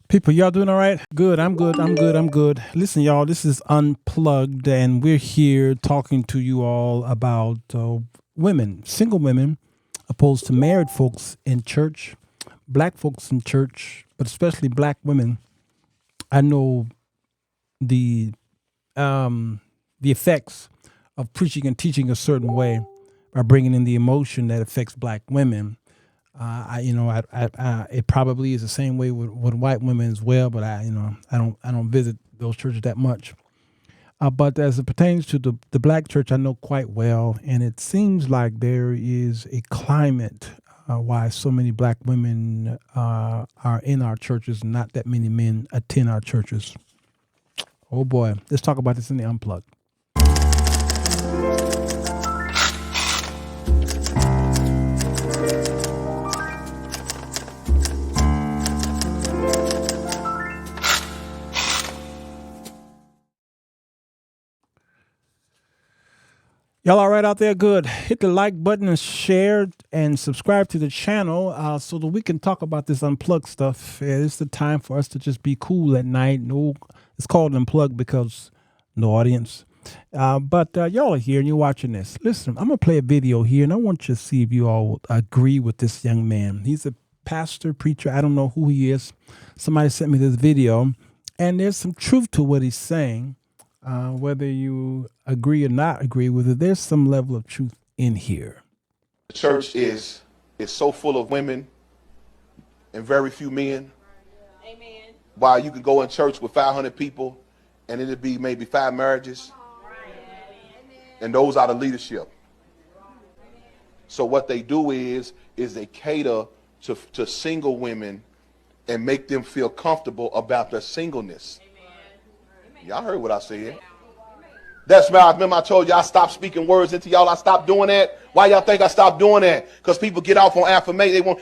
People, y'all doing all right? Good. I'm good. I'm good. I'm good. Listen, y'all, this is Unplugged, and we're here talking to you all about women, single women, opposed to married folks in church, black folks in church, but especially black women. I know the the effects of preaching and teaching a certain way by bringing in the emotion that affects black women. It probably is the same way with white women as well, but I don't visit those churches that much. But as it pertains to the black church, I know quite well, and it seems like there is a climate why so many black women are in our churches, and not that many men attend our churches. Oh boy, let's talk about this in the unplugged. Y'all all right out there? Good. Hit the like button and share and subscribe to the channel so that we can talk about this unplugged stuff. Yeah, it's the time for us to just be cool at night. No, it's called unplugged because no audience. But y'all are here and you're watching this. Listen, I'm going to play a video here and I want you to see if you all agree with this young man. He's a pastor, preacher. I don't know who he is. Somebody sent me this video and there's some truth to what he's saying. Whether you agree or not agree with it, there's some level of truth in here. The church is so full of women and very few men. Amen. While you can go in church with 500 people and it'd be maybe 5 marriages. And those are the leadership. So what they do is they cater to single women and make them feel comfortable about their singleness. Y'all heard what I said. That's why I remember I told y'all I stopped speaking words into y'all. I stopped doing that. Why y'all think I stopped doing that? Because people get off on affirmation. They want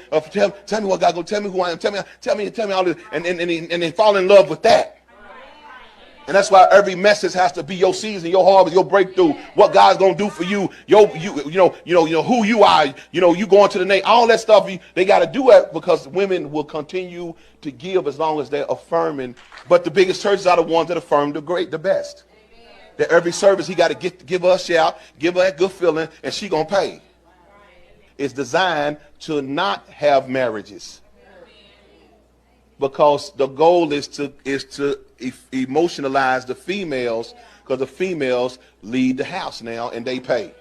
tell me what God go. Tell me who I am. Tell me all this, and they fall in love with that. And that's why every message has to be your season, your harvest, your breakthrough. What God's gonna do for you. You know who you are. You going to the name. All that stuff. They got to do it because women will continue to give as long as they're affirming. But the biggest churches are the ones that affirm the best. That every service he got to give her a shout, give her that good feeling, and she gonna pay. It's designed to not have marriages. Because the goal is to emotionalize the females, because the females lead the house now and they pay.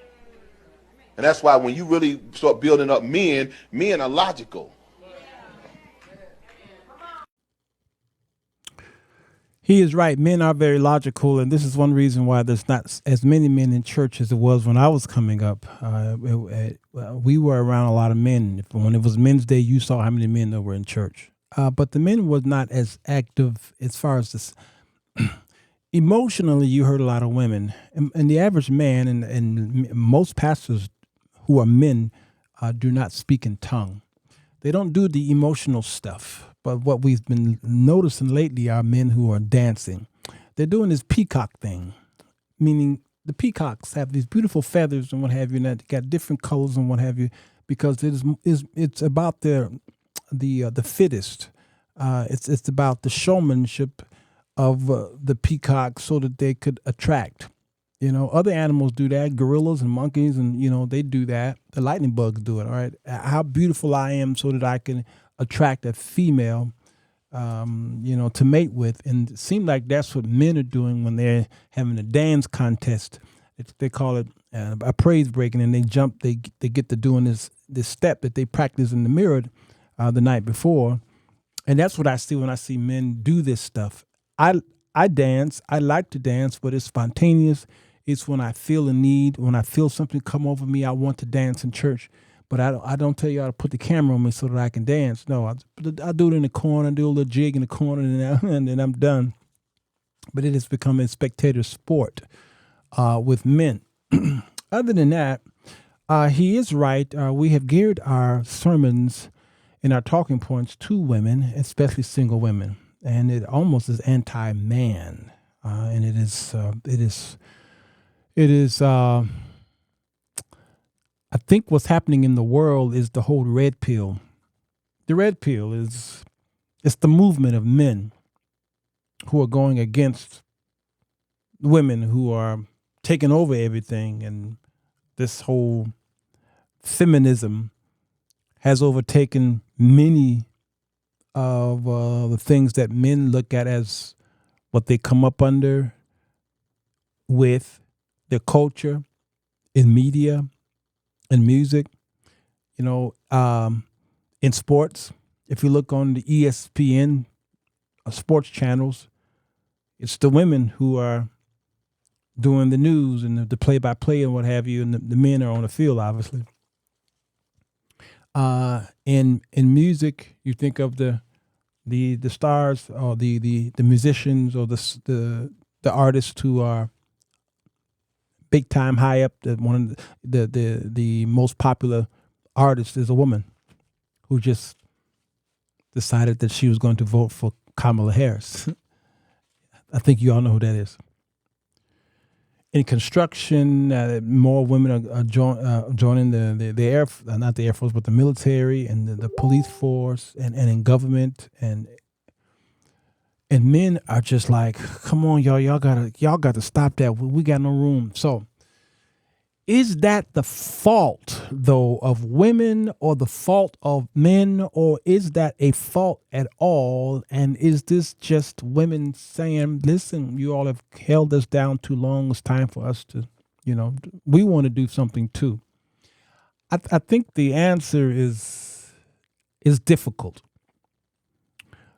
And that's why when you really start building up men are logical. He is right. Men are very logical, and this is one reason why there's not as many men in church as it was when I was coming up. We were around a lot of men. When it was Men's Day, you saw how many men there were in church. But the men was not as active as far as this. Emotionally, you heard a lot of women. And the average man and most pastors who are men do not speak in tongue. They don't do the emotional stuff. But what we've been noticing lately are men who are dancing. They're doing this peacock thing, meaning the peacocks have these beautiful feathers and what have you, and they got different colors and what have you, because it's about the fittest. It's about the showmanship of the peacock so that they could attract. Other animals do that, gorillas and monkeys, and they do that. The lightning bugs do it. All right, how beautiful I am so that I can attract a female, to mate with. And it seems like that's what men are doing when they're having a dance contest. They call it a praise breaking, and they jump. They get to doing this step that they practice in the mirror the night before, and that's what I see when I see men do this stuff. I dance. I like to dance, but it's spontaneous. It's when I feel a need, when I feel something come over me. I want to dance in church. But I don't tell you how to put the camera on me so that I can dance. No, I do it in the corner, do a little jig in the corner, and then I'm done. But it has become a spectator sport with men. Other than that, he is right. We have geared our sermons and our talking points to women, especially single women. And it almost is anti-man. And it is. I think what's happening in the world is the whole red pill. The red pill is It's the movement of men who are going against women who are taking over everything, and this whole feminism has overtaken many of the things that men look at as what they come up under with their culture in media and music. In sports, if you look on the ESPN sports channels, it's the women who are doing the news and the play-by-play and what have you, and the men are on the field, obviously. In music, you think of the stars or the musicians or the artists who are big time high up. One of the most popular artist is a woman who just decided that she was going to vote for Kamala Harris. I think you all know who that is. In construction, more women are joining the not the Air Force, but the military and the police force, and in government, and men are just like, come on, y'all gotta stop that. We got no room. So, is that the fault though of women or the fault of men, or is that a fault at all? And is this just women saying, listen, you all have held us down too long. It's time for us to, we want to do something too. I think the answer is difficult,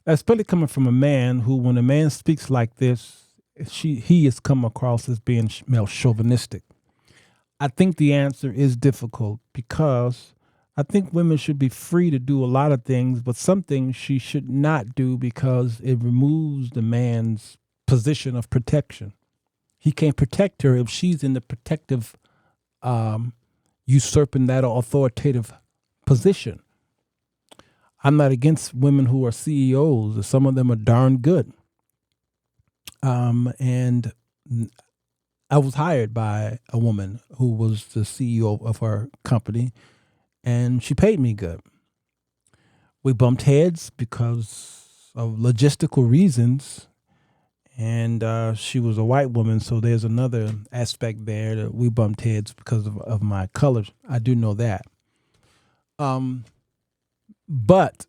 especially coming from a man who, when a man speaks like this, he is come across as being male chauvinistic. I think the answer is difficult because I think women should be free to do a lot of things, but some things she should not do because it removes the man's position of protection. He can't protect her if she's in the protective, usurping that authoritative position. I'm not against women who are CEOs. Some of them are darn good. And I was hired by a woman who was the CEO of her company, and she paid me good. We bumped heads because of logistical reasons, and she was a white woman, so there's another aspect there that we bumped heads because of my color. I do know that. But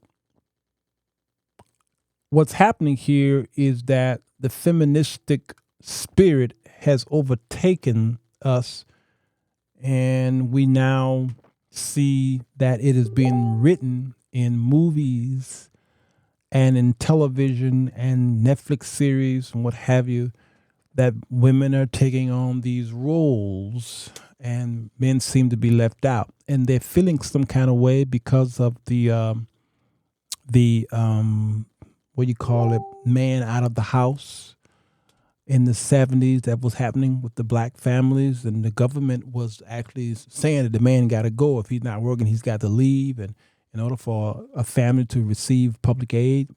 what's happening here is that the feministic spirit has overtaken us, and we now see that it is being written in movies and in television and Netflix series and what have you, that women are taking on these roles and men seem to be left out, and they're feeling some kind of way because of the what do you call it, man out of the house in the 70s that was happening with the black families, and the government was actually saying that the man got to go. If he's not working, he's got to leave. And in order for a family to receive public aid,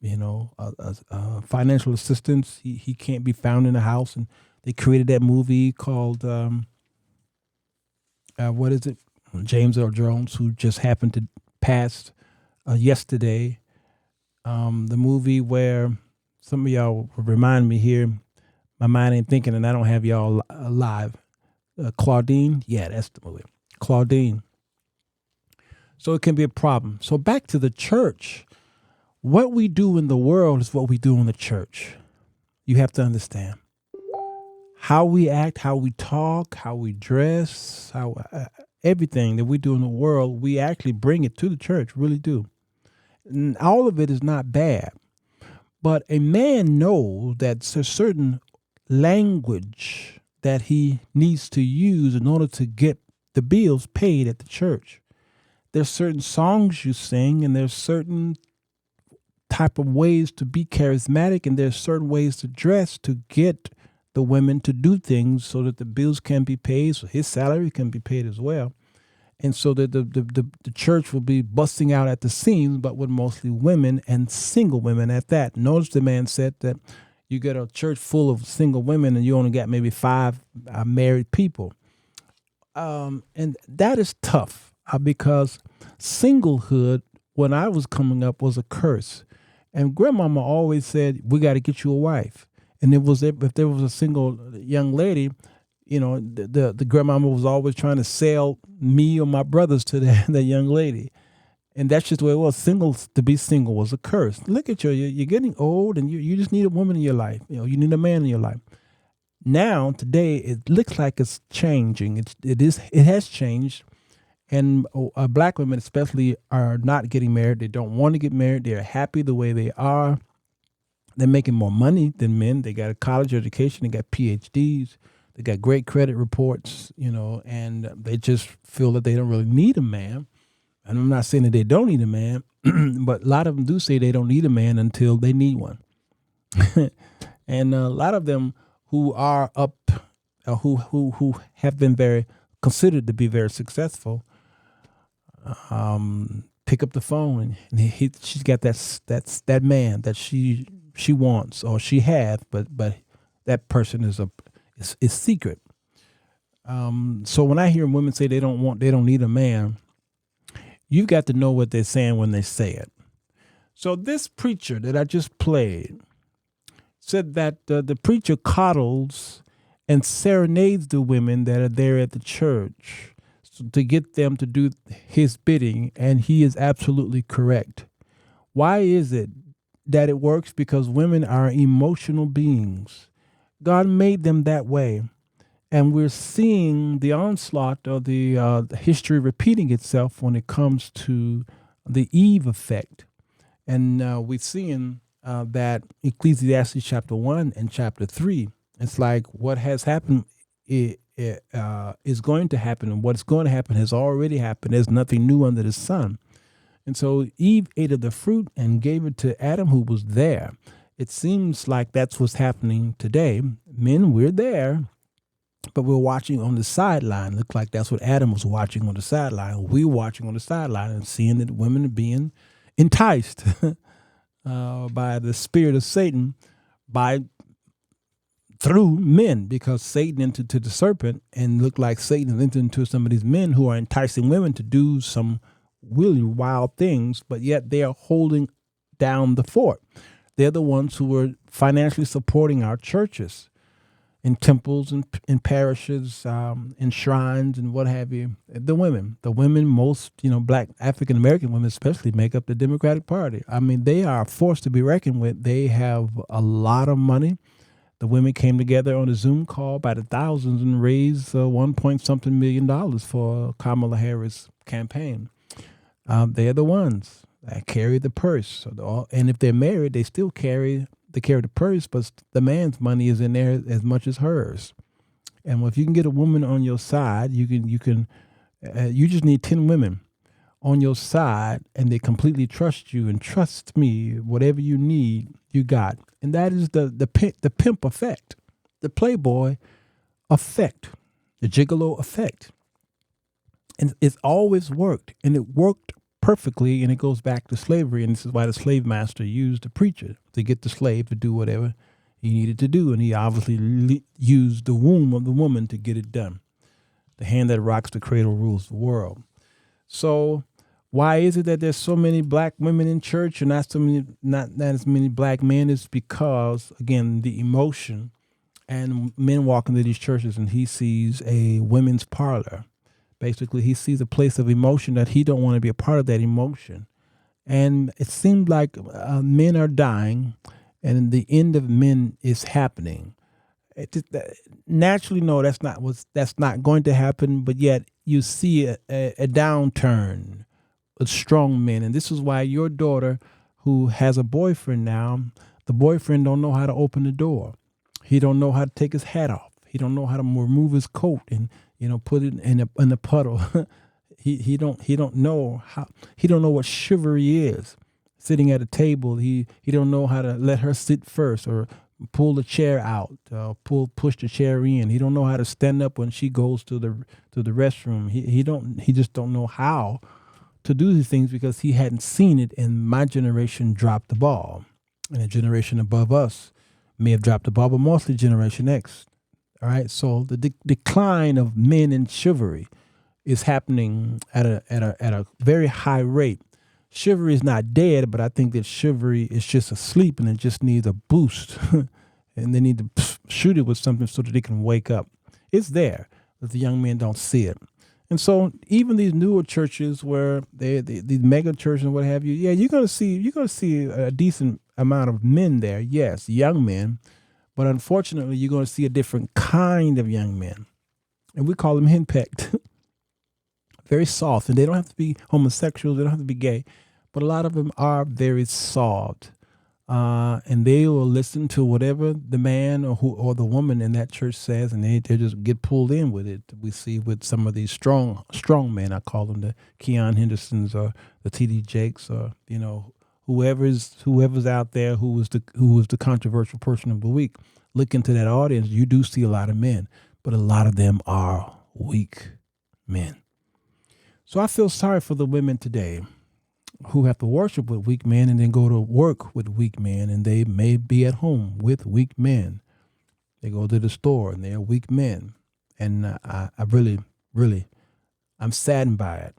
financial assistance, he can't be found in the house. And they created that movie called, what is it? James Earl Jones, who just happened to pass yesterday. The movie where some of y'all remind me here, my mind ain't thinking, and I don't have y'all alive. Claudine? Yeah, that's the movie. Claudine. So it can be a problem. So back to the church. What we do in the world is what we do in the church. You have to understand. How we act, how we talk, how we dress, how everything that we do in the world, we actually bring it to the church, really do. And all of it is not bad. But a man knows that there's a certain language that he needs to use in order to get the bills paid at the church. There's certain songs you sing, and there's certain type of ways to be charismatic, and there's certain ways to dress to get the women to do things so that the bills can be paid, so his salary can be paid as well. And so that the church will be busting out at the seams, but with mostly women and single women at that. Notice the man said that you get a church full of single women and you only got maybe 5 married people. And that is tough because singlehood, when I was coming up, was a curse. And grandmama always said, we got to get you a wife. And if there was a single young lady, the grandmama was always trying to sell me or my brothers to that young lady. And that's just the way it was. To be single was a curse. Look at you're getting old, and you just need a woman in your life. You need a man in your life. Now, today, it looks like it's changing. It has changed. And black women especially are not getting married. They don't want to get married. They're happy the way they are. They're making more money than men. They got a college education. They got PhDs. They got great credit reports, and they just feel that they don't really need a man. And I'm not saying that they don't need a man, but a lot of them do say they don't need a man until they need one. And a lot of them who are up, who have been considered to be very successful, pick up the phone and she's got that man that she wants or she has, but that person is secret. So when I hear women say they don't need a man, you've got to know what they're saying when they say it. So this preacher that I just played said that the preacher coddles and serenades the women that are there at the church to get them to do his bidding, and he is absolutely correct. Why is it that it works? Because women are emotional beings. God made them that way. And we're seeing the onslaught of the history repeating itself when it comes to the Eve effect. And we're seeing that Ecclesiastes chapter 1 and chapter 3, it's like what has happened is going to happen, and what's going to happen has already happened. There's nothing new under the sun. And so Eve ate of the fruit and gave it to Adam, who was there. It seems like that's what's happening today. Men, we're there, but we're watching on the sideline. Look like that's what Adam was watching on the sideline. We're watching on the sideline and seeing that women are being enticed by the spirit of Satan through men, because Satan entered to the serpent, and looked like Satan entered into some of these men who are enticing women to do some really wild things, but yet they are holding down the fort. They're the ones who are financially supporting our churches in temples and in parishes, in shrines and what have you. The women, most, black African American women especially, make up the Democratic Party. I mean, they are a force to be reckoned with. They have a lot of money. The women came together on a Zoom call by the thousands and raised $1 million for Kamala Harris' campaign. They're the ones that carry the purse. And if they're married, they still carry the purse, but the man's money is in there as much as hers. And if you can get a woman on your side, you just need 10 women on your side, and they completely trust you and trust me. Whatever you need, you got. And that is the pimp effect, the playboy effect, the gigolo effect. And it's always worked, and it worked perfectly, and it goes back to slavery. And this is why the slave master used the preacher to get the slave to do whatever he needed to do. And he obviously used the womb of the woman to get it done. The hand that rocks the cradle rules the world. So why is it that there's so many black women in church and not as many black men? It's because, again, the emotion, and men walk into these churches and he sees a women's parlor. Basically, he sees a place of emotion that he don't want to be a part of that emotion. And it seems like men are dying, and the end of men is happening. Naturally, no, that's not going to happen. But yet you see a downturn of strong men. And this is why your daughter, who has a boyfriend now, the boyfriend don't know how to open the door. He don't know how to take his hat off. He don't know how to remove his coat and put it in a puddle. he don't know what chivalry is. Sitting at a table, he don't know how to let her sit first or pull the chair out, push the chair in. He don't know how to stand up when she goes to the restroom. He just don't know how to do these things because he hadn't seen it. And my generation dropped the ball, and a generation above us may have dropped the ball, but mostly Generation X. All right, so the decline of men in chivalry is happening at a very high rate. Chivalry is not dead, but I think that chivalry is just asleep and it just needs a boost. And they need to shoot it with something so that they can wake up. It's there, but the young men don't see it. And so even these newer churches where these mega churches and what have you, yeah, you're gonna see a decent amount of men there, yes, young men, but unfortunately you're gonna see a different kind of young men. And we call them henpecked. Very soft. And they don't have to be homosexuals, they don't have to be gay, but a lot of them are very soft. And they will listen to whatever the man or the woman in that church says, and they just get pulled in with it. We see with some of these strong men, I call them the Keon Hendersons or the T.D. Jakes, or whoever's out there who was the controversial person of the week. Look into that audience, you do see a lot of men, but a lot of them are weak men. So I feel sorry for the women today who have to worship with weak men and then go to work with weak men, and they may be at home with weak men. They go to the store and they're weak men. And I really, I'm saddened by it.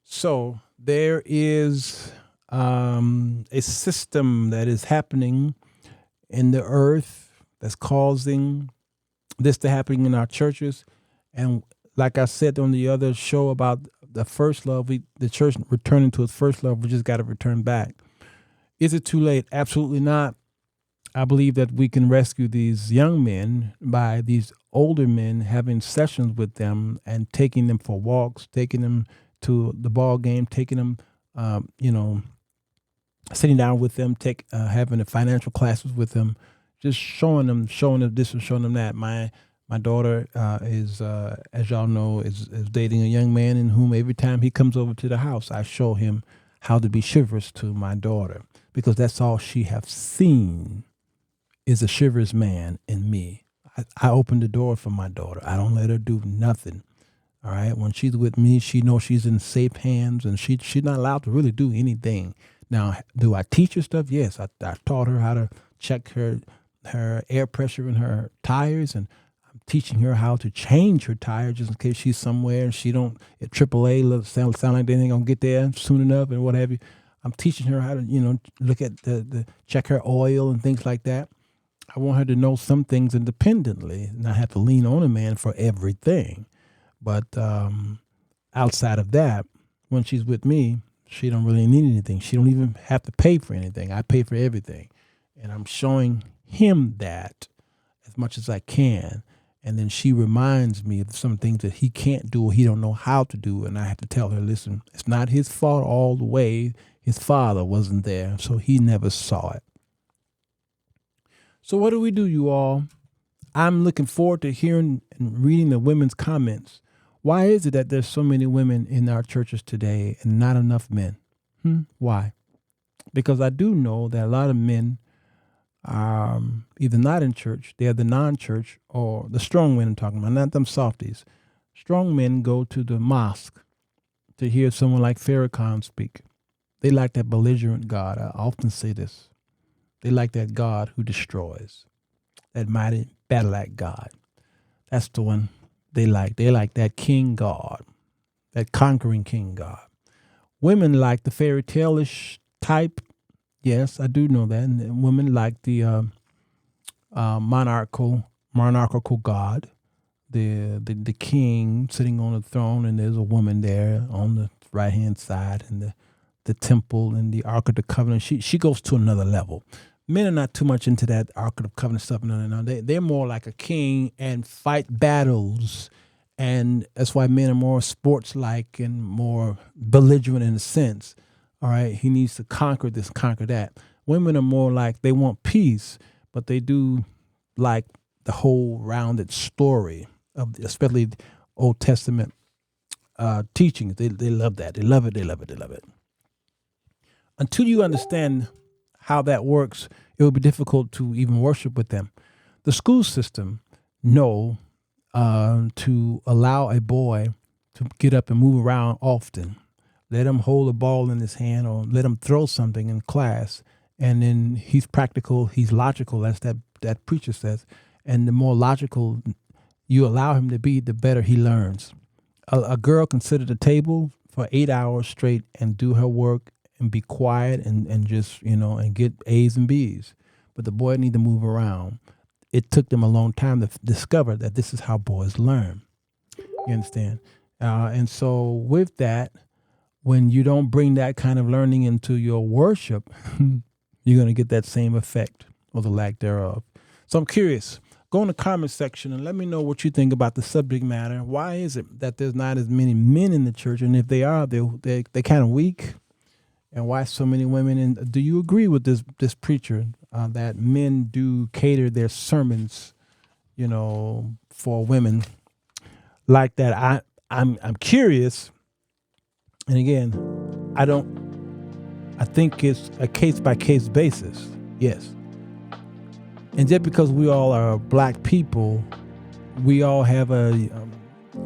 So there is a system that is happening in the earth that's causing this to happen in our churches. And like I said on the other show about the first love, the church returning to its first love, we just got to return back. Is it too late? Absolutely not. I believe that we can rescue these young men by these older men having sessions with them and taking them for walks, taking them to the ball game, taking them, sitting down with them, having the financial classes with them, just showing them this and showing them that. My daughter is, as y'all know, is dating a young man in whom every time he comes over to the house, I show him how to be chivalrous to my daughter, because that's all she has seen is a chivalrous man in me. I open the door for my daughter. I don't let her do nothing. All right. When she's with me, she knows she's in safe hands, and she's not allowed to really do anything. Now, do I teach her stuff? Yes. I taught her how to check her air pressure in her tires, and teaching her how to change her tire just in case she's somewhere and she don't at AAA sound like they ain't gonna get there soon enough and what have you. I'm teaching her how to look at the check her oil and things like that. I want her to know some things independently, not have to lean on a man for everything. But outside of that, when she's with me, she don't really need anything. She don't even have to pay for anything. I pay for everything, and I'm showing him that as much as I can. And then she reminds me of some things that he can't do or he don't know how to do. And I have to tell her, listen, it's not his fault all the way. His father wasn't there, so he never saw it. So what do we do, you all? I'm looking forward to hearing and reading the women's comments. Why is it that there's so many women in our churches today and not enough men? Why? Because I do know that a lot of men either not in church, they're the non-church, or the strong men I'm talking about, not them softies. Strong men go to the mosque to hear someone like Farrakhan speak. They like that belligerent God. I often say this. They like that God who destroys, that mighty battle axe God. That's the one they like. They like that King God, that conquering King God. Women like the fairy tale-ish type. Yes, I do know that. And women like the monarchical God, the king sitting on the throne, and there's a woman there on the right hand side, and the temple and the Ark of the Covenant. She goes to another level. Men are not too much into that Ark of the Covenant stuff. No. They're more like a king and fight battles, and that's why men are more sports-like and more belligerent in a sense. All right, he needs to conquer this, conquer that. Women are more like they want peace, but they do like the whole rounded story of especially Old Testament teachings. They love that. They love it. Until you understand how that works, it will be difficult to even worship with them. The school system know to allow a boy to get up and move around often. Let him hold a ball in his hand or let him throw something in class. And then he's practical, he's logical, as that preacher says. And the more logical you allow him to be, the better he learns. A girl can sit at a table for 8 hours straight and do her work and be quiet and just, and get A's and B's. But the boy need to move around. It took them a long time to discover that this is how boys learn. You understand? And so with that, when you don't bring that kind of learning into your worship, you're going to get that same effect or the lack thereof. So I'm curious. Go in the comment section and let me know what you think about the subject matter. Why is it that there's not as many men in the church? And if they are, they're kind of weak. And why so many women? And do you agree with this preacher that men do cater their sermons, for women like that? I'm curious. And again, I think it's a case by case basis. Yes. And just because we all are black people, we all have a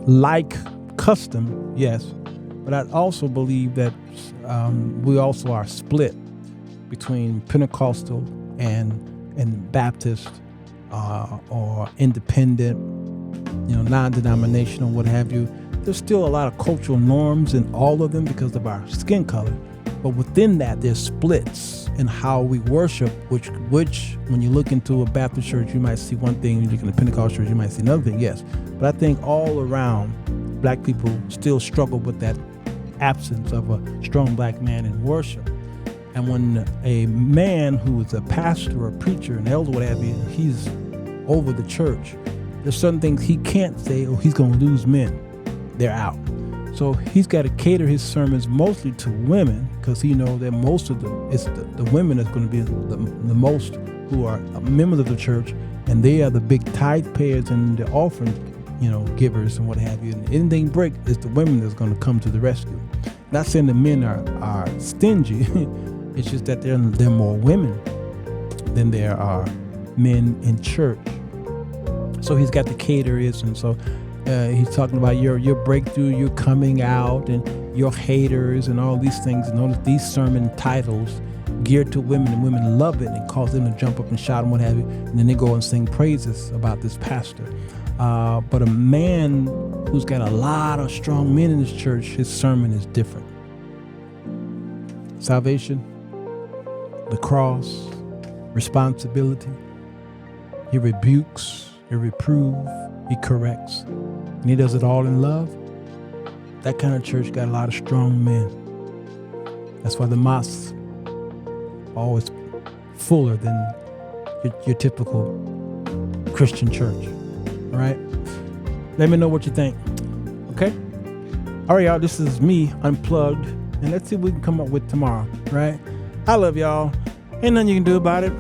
like custom, yes. But I also believe that we also are split between Pentecostal and Baptist or independent, non-denominational, what have you. There's still a lot of cultural norms in all of them because of our skin color. But within that, there's splits in how we worship, which when you look into a Baptist church, you might see one thing. You look in a Pentecostal church, you might see another thing, yes. But I think all around, black people still struggle with that absence of a strong black man in worship. And when a man who is a pastor, a preacher, an elder, what have you, he's over the church, there's certain things he can't say or he's going to lose men. They're out. So he's got to cater his sermons mostly to women because he knows that most of them, it's the women that's going to be the most who are members of the church, and they are the big tithe payers and the offering, givers and what have you. And anything break, it's the women that's going to come to the rescue. Not saying the men are stingy. It's just that there are more women than there are men in church. So he's got to cater it, and so he's talking about your breakthrough, your coming out, and your haters, and all these things. And notice these sermon titles geared to women, and women love it and cause them to jump up and shout and what have you. And then they go and sing praises about this pastor. But a man who's got a lot of strong men in his church, his sermon is different. Salvation, the cross, responsibility. He rebukes, he reproves, he corrects, and he does it all in love. That kind of church got a lot of strong men. That's why the mosques are always fuller than your typical Christian church. All right? Let me know what you think. Okay? All right, y'all. This is me, Unplugged, and let's see what we can come up with tomorrow. Right? I love y'all. Ain't nothing you can do about it.